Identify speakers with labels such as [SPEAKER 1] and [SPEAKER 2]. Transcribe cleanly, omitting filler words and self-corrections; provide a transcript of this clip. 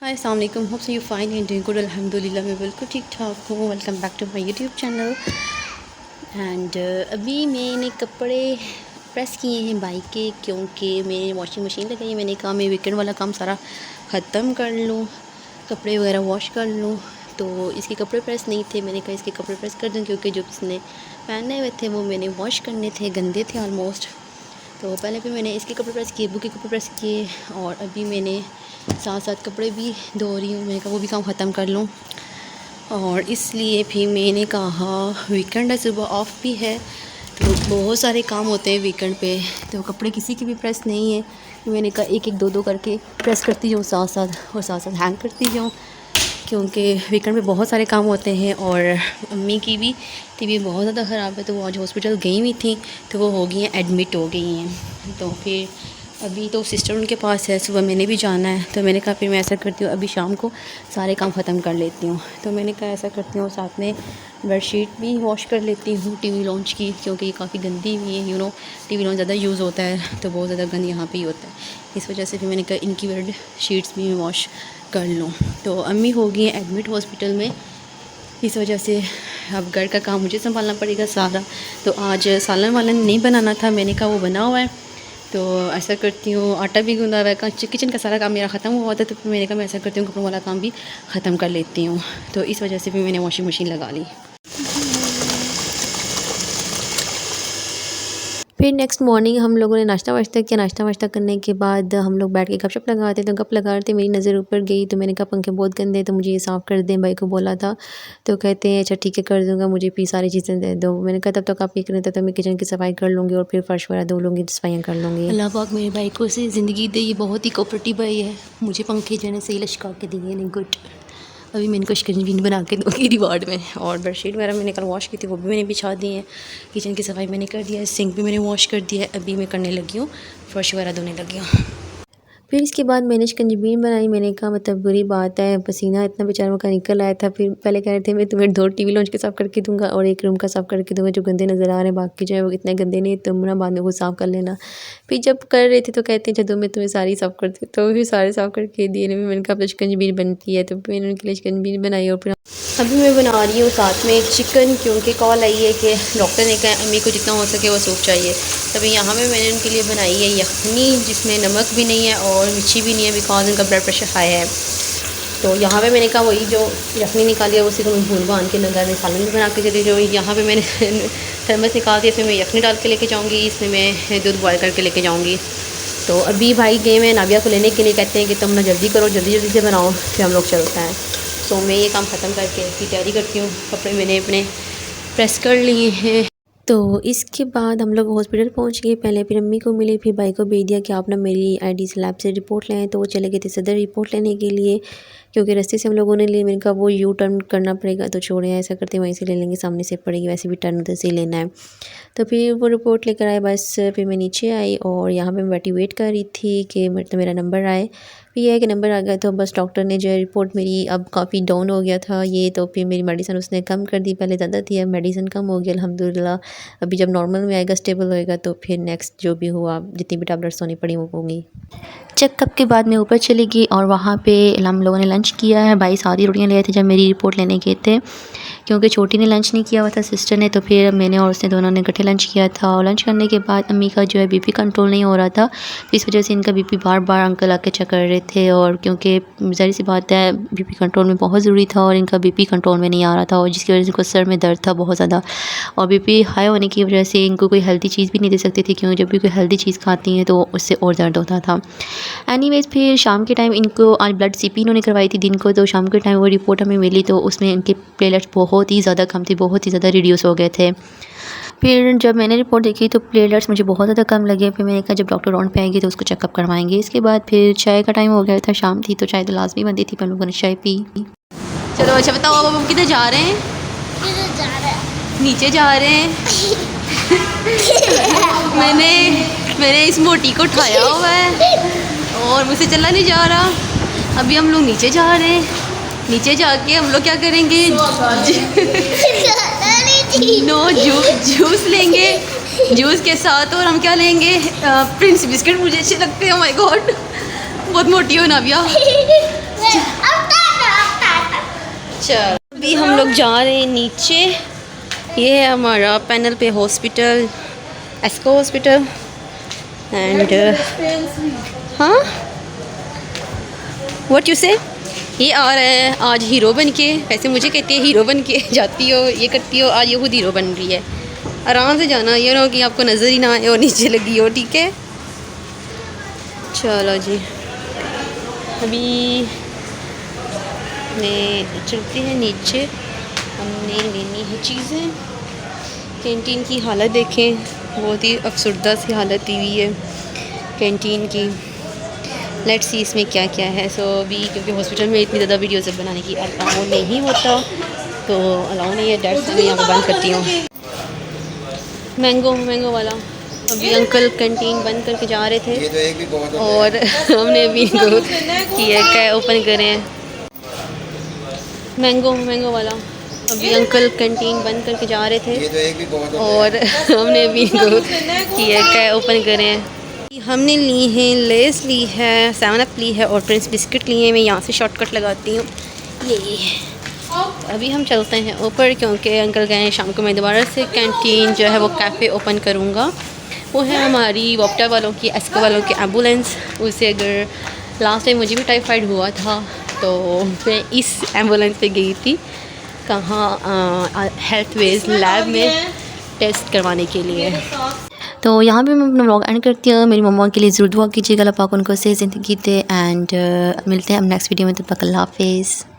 [SPEAKER 1] हाय अस्सलाम वालेकुम, hope so you fine and doing good. अल्हम्दुलिल्लाह मैं बिल्कुल ठीक ठाक हूँ। Welcome back to my YouTube channel. And अभी मैंने कपड़े प्रेस किए हैं बाइक के, क्योंकि मैंने वॉशिंग मशीन लगाई है। मैंने कहा मैं वीकेंड वाला काम सारा ख़त्म कर लूँ, कपड़े वगैरह वॉश कर लूँ। तो इसके कपड़े प्रेस नहीं थे, मैंने कहा इसके कपड़े प्रेस कर दूँ, क्योंकि जो किसने पहने हुए थे वो मैंने वॉश करने थे, गंदे थे ऑलमोस्ट। तो पहले भी मैंने इसके कपड़े प्रेस किए, बुक के कपड़े प्रेस किए, और अभी मैंने साथ साथ कपड़े भी धो रही हूँ। मैंने कहा वो भी काम ख़त्म कर लूँ, और इसलिए फिर मैंने कहा वीकेंड है, सुबह ऑफ भी है, तो बहुत सारे काम होते हैं वीकेंड पे, तो कपड़े किसी के भी प्रेस नहीं है। तो मैंने कहा एक एक दो दो करके प्रेस करती जाऊँ साथ साथ, और साथ साथ हैंग करती जाऊँ, क्योंकि वीकेंड पे बहुत सारे काम होते हैं। और अम्मी की भी तबीयत बहुत ज़्यादा ख़राब है, तो वो आज हॉस्पिटल गई हुई थी, तो वो हो गई हैं एडमिट हो गई हैं। तो फिर अभी तो सिस्टर उनके पास है, सुबह मैंने भी जाना है। तो मैंने कहा फिर मैं ऐसा करती हूँ, अभी शाम को सारे काम ख़त्म कर लेती हूँ। तो मैंने कहा ऐसा करती हूँ, साथ में बेडशीट भी वॉश कर लेती हूँ टीवी लॉन्च की, क्योंकि ये काफ़ी गंदी हुई है। टीवी लॉन्च ज़्यादा यूज़ होता है, तो बहुत ज़्यादा गंद यहाँ पे ही होता है। इस वजह से फिर मैंने कहा इनकी बेड शीट्स भी मैं वॉश कर लूँ। तो अम्मी हो गई हैं एडमिट हॉस्पिटल में, इस वजह से अब घर का काम मुझे संभालना पड़ेगा सारा। तो आज सालन वालन नहीं बनाना था, मैंने कहा वो बना हुआ है, तो ऐसा करती हूँ। आटा भी गूंदा हुआ है, किचन का सारा काम मेरा ख़त्म हुआ था, तो फिर मैंने कहा मैं ऐसा करती हूँ कपड़ों वाला काम भी ख़त्म कर लेती हूँ। तो इस वजह से फिर मैंने वॉशिंग मशीन लगा ली। फिर नेक्स्ट मॉर्निंग हम लोगों ने नाश्ता वाश्ता किया। नाश्ता वाश्ता करने के बाद हम लोग बैठ के गपशप लगाते, तो गप लगा रहे थे, मेरी नज़र ऊपर गई, तो मैंने कहा पंखे बहुत गंदे, तो मुझे ये साफ़ कर दें। भाई को बोला था, तो कहते हैं अच्छा ठीक है कर दूँगा, मुझे फिर सारी चीज़ें दे दो। मैंने कहा तब तक आप ये करें, तब तक मैं किचन की सफाई कर लूँगी, और फिर फर्श वगैरह धो लूँगी, सफाइयाँ कर लूँगी। अल्लाह पाक मेरे भाई को से ज़िंदगी दे, ये बहुत ही कोऑपरेटिव भाई है। मुझे पंखे जो है सही लचका के दिए नहीं, गुड। अभी मैंने कुछ शिकंजी बना के दूँगी रिवार्ड में। और बेडशीट वगैरह मैंने कल वॉश की थी, वो भी मैंने बिछा दी है। किचन की सफाई मैंने कर दिया है, सिंक भी मैंने वॉश कर दिया है। अभी मैं करने लगी हूँ, फर्श वगैरह धोने लगी हूँ। फिर इसके बाद मैंने शिकंजीबीन बनाई। मैंने कहा मतलब बुरी बात है, पसीना इतना बेचारों का निकल आया था। फिर पहले कह रहे थे मैं तुम्हें 2 टीवी लॉन्च के साफ़ करके दूंगा, और एक रूम का साफ़ करके दूंगा जो गंदे नज़र आ रहे हैं, बाकी जो है वो इतने गंदे नहीं, तुम ना बाद में वो साफ़ कर लेना। फिर जब कर रहे थे तो कहते हैं चलो मैं तुम्हें सारी साफ़ करती हूँ, तो फिर सारे साफ़ करके दिए। मैंने कहा अब तो शिकंजीबीन बनती है, तो मैंने उनके लिए शिकंजीबीन बनाई। और फिर अभी मैं बना रही हूँ साथ में चिकन, क्योंकि कॉल आई है कि डॉक्टर ने कहा अम्मी को जितना हो सके वो सूप चाहिए। तभी यहाँ पे मैंने उनके लिए बनाई है यखनी, जिसमें नमक भी नहीं है और मिर्ची भी नहीं है, बिकॉज उनका ब्लड प्रेशर हाई है। तो यहाँ पे मैंने कहा वही जो यखनी निकाली है उसी को मैं भून भान के नगर में सालन भी बना के चली जाऊँ। यहाँ पे मैंने थर्मस निकाल दिया, इसमें मैं यखनी डाल के लेके जाऊँगी, इसमें मैं दूध बॉयल करके लेके जाऊँगी। तो अभी भाई गए मैं नाबिया को लेने के लिए, कहते हैं कि तुम ना जल्दी करो, जल्दी जल्दी से बनाओ, फिर हम लोग चलते हैं। तो मैं ये काम ख़त्म करके इसकी तैयारी करती हूँ। कपड़े मैंने अपने प्रेस कर लिए हैं। तो इसके बाद हम लोग हॉस्पिटल पहुंच गए। पहले फिर अम्मी को मिले, फिर भाई को भेज दिया कि आप ना मेरी आईडी से लैब से रिपोर्ट लें। तो वो चले गए थे सदर रिपोर्ट लेने के लिए, क्योंकि रास्ते से हम लोगों ने लिए। मैंने कहा वो यू टर्न करना पड़ेगा, तो छोड़े ऐसा करते वहीं से ले लेंगे, सामने से पड़ेगी, वैसे भी टर्न उधर से लेना है। तो फिर वो रिपोर्ट लेकर आए, बस फिर मैं नीचे आई और यहाँ पे मैं बैठी वेट कर रही थी कि मतलब मेरा नंबर आए। फिर यह है कि नंबर आ गया, तो बस डॉक्टर ने जो है रिपोर्ट मेरी अब काफ़ी डाउन हो गया था ये, तो फिर मेरी मेडिसिन उसने कम कर दी, पहले ज़्यादा थी, अब मेडिसिन कम हो गया अल्हम्दुलिल्लाह। अभी जब नॉर्मल में आएगा, स्टेबल होएगा, तो फिर नेक्स्ट जो भी हुआ, जितनी भी टैबलेट्स होनी पड़ी वो होंगी। चेकअप के बाद मैं ऊपर चली गई और वहाँ पे हम लोगों ने लंच किया है। भाई सारी रोटियाँ ले आए थे जब मेरी रिपोर्ट लेने गए थे, क्योंकि छोटी ने लंच नहीं किया हुआ था सिस्टर ने, तो फिर मैंने और उसने दोनों ने इकट्ठे लंच किया था। और लंच करने के बाद अम्मी का जो है बीपी कंट्रोल नहीं हो रहा था, इस वजह से इनका बीपी बार बार अंकल आके चेक कर रहे थे। और क्योंकि ज़ाहिर सी बात है बीपी कंट्रोल में बहुत ज़रूरी था, और इनका बीपी कंट्रोल में नहीं आ रहा था, और जिसकी वजह से इनको सर में दर्द था बहुत ज़्यादा। और बीपी हाई होने की वजह से इनको कोई हेल्दी चीज़ भी नहीं दे सकती थी, क्योंकि जब भी कोई हेल्दी चीज़ खाती हैं तो उससे और दर्द होता था। एनीवेज़ फिर शाम के टाइम इनको आज ब्लड सीपी इन्होंने करवाई थी दिन को, तो शाम के टाइम वो रिपोर्ट हमें मिली, तो उसमें इनके प्लेटलेट्स बहुत ही ज़्यादा कम थे, बहुत ही ज़्यादा रिड्यूस हो गए थे। फिर जब मैंने रिपोर्ट देखी तो प्लेटलेट्स मुझे बहुत ज़्यादा कम लगे। फिर मैंने कहा जब डॉक्टर राउंड पे आएगी तो उसको चेकअप करवाएंगे। इसके बाद फिर चाय का टाइम हो गया था, शाम थी, तो चाय तो लाजमी बनती थी, पर लोगों ने चाय पी। चलो अच्छा बताओ अब हम किधर जा रहे हैं? नीचे जा रहे हैं। मैंने इस मोटी को उठाया हुआ है और मुझसे चला नहीं जा रहा। अभी हम लोग नीचे जा रहे हैं, नीचे जाके हम लोग क्या करेंगे? नो जूस लेंगे, जूस के साथ और हम क्या लेंगे? प्रिंस बिस्किट मुझे अच्छे लगते हैं। ओह माय गॉड, बहुत मोटी हो ना भैया। हम लोग जा रहे हैं नीचे। ये है हमारा पैनल पे हॉस्पिटल, एस्को हॉस्पिटल। एंड हाँ, व्हाट यू से। ये आ रहा है आज हीरो बन के। वैसे मुझे कहते हैं हीरो बन के जाती हो, ये करती हो। आज ये खुद हीरो बन रही है। आराम से जाना, ये ना हो कि आपको नज़र ही ना आए और नीचे लगी हो, ठीक है। चलो जी, अभी चलते हैं नीचे। हमने लेनी है चीज़ें। कैंटीन की हालत देखें, बहुत ही अफसरदा सी हालत हुई है कैंटीन की। लेट्स सी इसमें क्या क्या है। सो अभी क्योंकि हॉस्पिटल में इतनी ज़्यादा वीडियोज़ बनाने की अलाउ नहीं होता, तो अलाउ नहीं है, डेट्स मैं यहाँ पर बंद करती हूँ। मैंगो वाला अभी अंकल कैंटीन बंद करके जा रहे थे, ये तो एक भी बहुत और हमने अभी इनको किया क्या ओपन करें। मैंगो वाला अभी अंकल कैंटीन बंद करके जा रहे थे, ये तो एक भी बहुत और हमने अभी इनको किया क्या ओपन करें। हमने ली है लेस, ली है 7 अप ली है और प्रिंस बिस्किट लिए हैं। मैं यहाँ से शॉर्टकट लगाती हूँ। ये अभी हम चलते हैं ऊपर, क्योंकि अंकल गए हैं शाम को। मैं दोबारा से कैंटीन जो है वो कैफ़े ओपन करूँगा। वो है हमारी वॉप्टा वालों की, एस्को वालों की एम्बुलेंस। उससे अगर लास्ट टाइम मुझे भी टाइफाइड हुआ था तो मैं इस एम्बुलेंस पे गई थी, कहाँ हेल्थ वेज लैब में टेस्ट करवाने के लिए। तो यहाँ पे मैं अपना व्लॉग एंड करती हूँ। मेरी मम्मा के लिए ज़रूर दुआ कीजिएगा, अल्लाह पाक उनको सही ज़िंदगी दे। एंड मिलते हैं हम नेक्स्ट वीडियो में। तब तक अल्लाह हाफिज़।